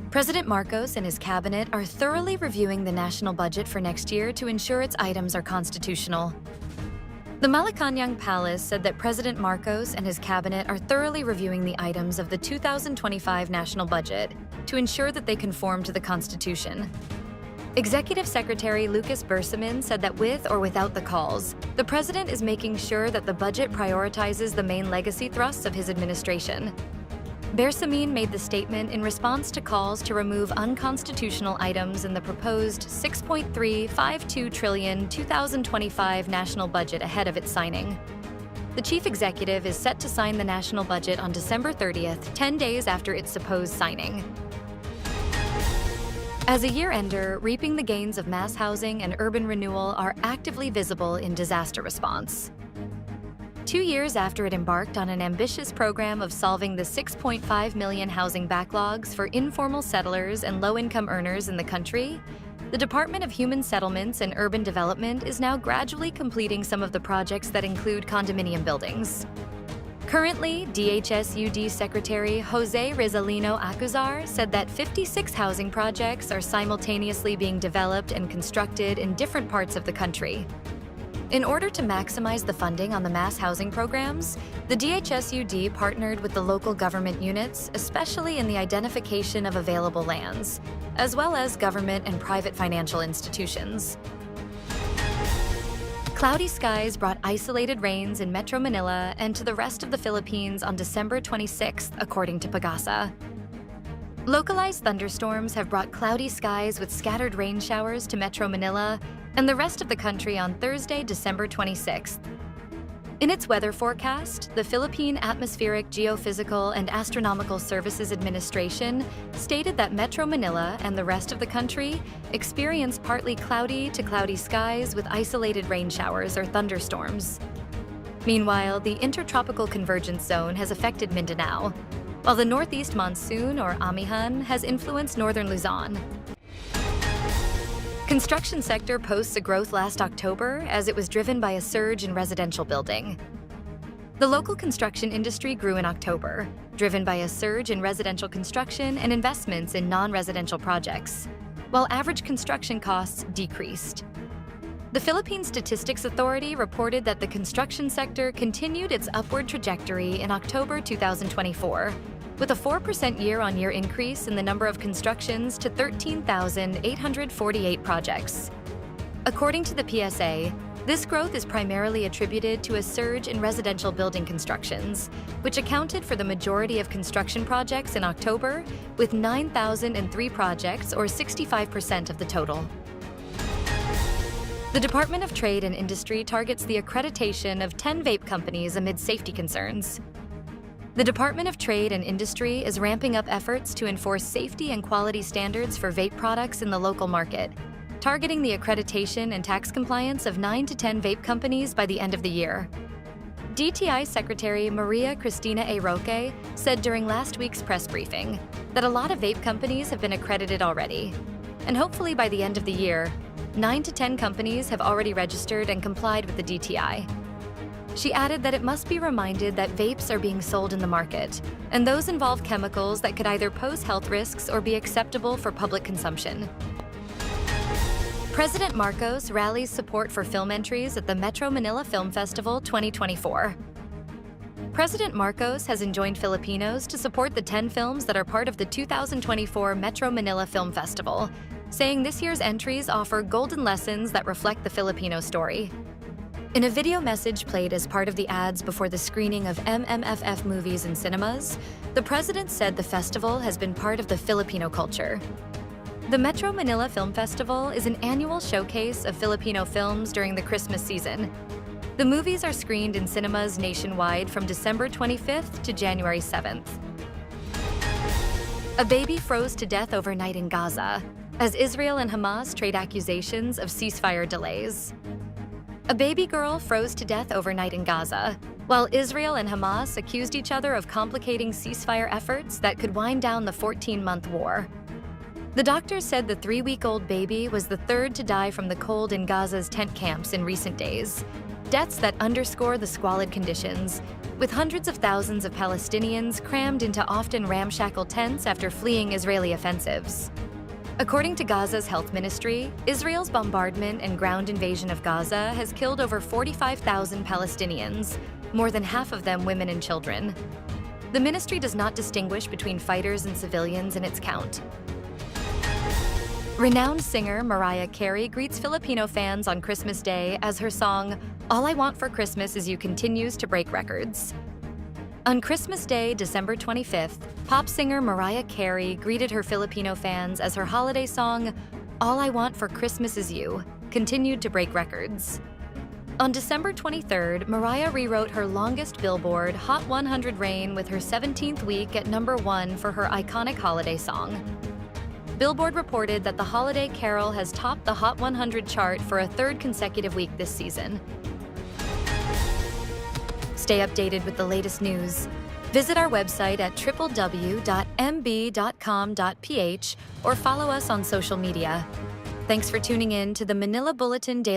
President Marcos and his cabinet are thoroughly reviewing the national budget for next year to ensure its items are constitutional. The Malacañang Palace said that President Marcos and his cabinet are thoroughly reviewing the items of the 2025 national budget to ensure that they conform to the Constitution. Executive Secretary Lucas Bersamin said that with or without the calls, the president is making sure that the budget prioritizes the main legacy thrusts of his administration. Bersamin made the statement in response to calls to remove unconstitutional items in the proposed $6.352 trillion 2025 national budget ahead of its signing. The chief executive is set to sign the national budget on December 30th, 10 days after its supposed signing. As a year-ender, reaping the gains of mass housing and urban renewal are actively visible in disaster response. 2 years after it embarked on an ambitious program of solving the 6.5 million housing backlogs for informal settlers and low-income earners in the country, the Department of Human Settlements and Urban Development is now gradually completing some of the projects that include condominium buildings. Currently, DHSUD Secretary Jose Rizalino Acuzar said that 56 housing projects are simultaneously being developed and constructed in different parts of the country. In order to maximize the funding on the mass housing programs, the DHSUD partnered with the local government units, especially in the identification of available lands, as well as government and private financial institutions. Cloudy skies brought isolated rains in Metro Manila and to the rest of the Philippines on December 26th, according to PAGASA. Localized thunderstorms have brought cloudy skies with scattered rain showers to Metro Manila and the rest of the country on Thursday, December 26th. In its weather forecast, the Philippine Atmospheric, Geophysical, and Astronomical Services Administration stated that Metro Manila and the rest of the country experienced partly cloudy to cloudy skies with isolated rain showers or thunderstorms. Meanwhile, the Intertropical Convergence Zone has affected Mindanao, while the Northeast Monsoon, or Amihan, has influenced northern Luzon. Construction sector posts a growth last October as it was driven by a surge in residential building. The local construction industry grew in October, driven by a surge in residential construction and investments in non-residential projects, while average construction costs decreased. The Philippine Statistics Authority reported that the construction sector continued its upward trajectory in October 2024, with a 4% year-on-year increase in the number of constructions to 13,848 projects. According to the PSA, this growth is primarily attributed to a surge in residential building constructions, which accounted for the majority of construction projects in October, with 9,003 projects, or 65% of the total. The Department of Trade and Industry targets the accreditation of 10 vape companies amid safety concerns. The Department of Trade and Industry is ramping up efforts to enforce safety and quality standards for vape products in the local market, targeting the accreditation and tax compliance of 9 to 10 vape companies by the end of the year. DTI Secretary Maria Cristina A. Roque said during last week's press briefing that a lot of vape companies have been accredited already, and hopefully by the end of the year, 9 to 10 companies have already registered and complied with the DTI. She added that it must be reminded that vapes are being sold in the market, and those involve chemicals that could either pose health risks or be acceptable for public consumption. President Marcos rallies support for film entries at the Metro Manila Film Festival 2024. President Marcos has enjoined Filipinos to support the 10 films that are part of the 2024 Metro Manila Film Festival, saying this year's entries offer golden lessons that reflect the Filipino story. In a video message played as part of the ads before the screening of MMFF movies in cinemas, the president said the festival has been part of the Filipino culture. The Metro Manila Film Festival is an annual showcase of Filipino films during the Christmas season. The movies are screened in cinemas nationwide from December 25th to January 7th. A baby froze to death overnight in Gaza, as Israel and Hamas trade accusations of ceasefire delays. A baby girl froze to death overnight in Gaza, while Israel and Hamas accused each other of complicating ceasefire efforts that could wind down the 14-month war. The doctors said the 3-week-old baby was the third to die from the cold in Gaza's tent camps in recent days, deaths that underscore the squalid conditions with hundreds of thousands of Palestinians crammed into often ramshackle tents after fleeing Israeli offensives. According to Gaza's health ministry, Israel's bombardment and ground invasion of Gaza has killed over 45,000 Palestinians, more than half of them women and children. The ministry does not distinguish between fighters and civilians in its count. Renowned singer Mariah Carey greets Filipino fans on Christmas Day as her song, "All I Want for Christmas Is You" continues to break records. On Christmas Day, December 25th, pop singer Mariah Carey greeted her Filipino fans as her holiday song, "All I Want for Christmas Is You" continued to break records. On December 23rd, Mariah rewrote her longest Billboard Hot 100 reign with her 17th week at #1 for her iconic holiday song. Billboard reported that the holiday carol has topped the Hot 100 chart for a third consecutive week this season. Stay updated with the latest news. Visit our website at www.mb.com.ph or follow us on social media. Thanks for tuning in to the Manila Bulletin Daily.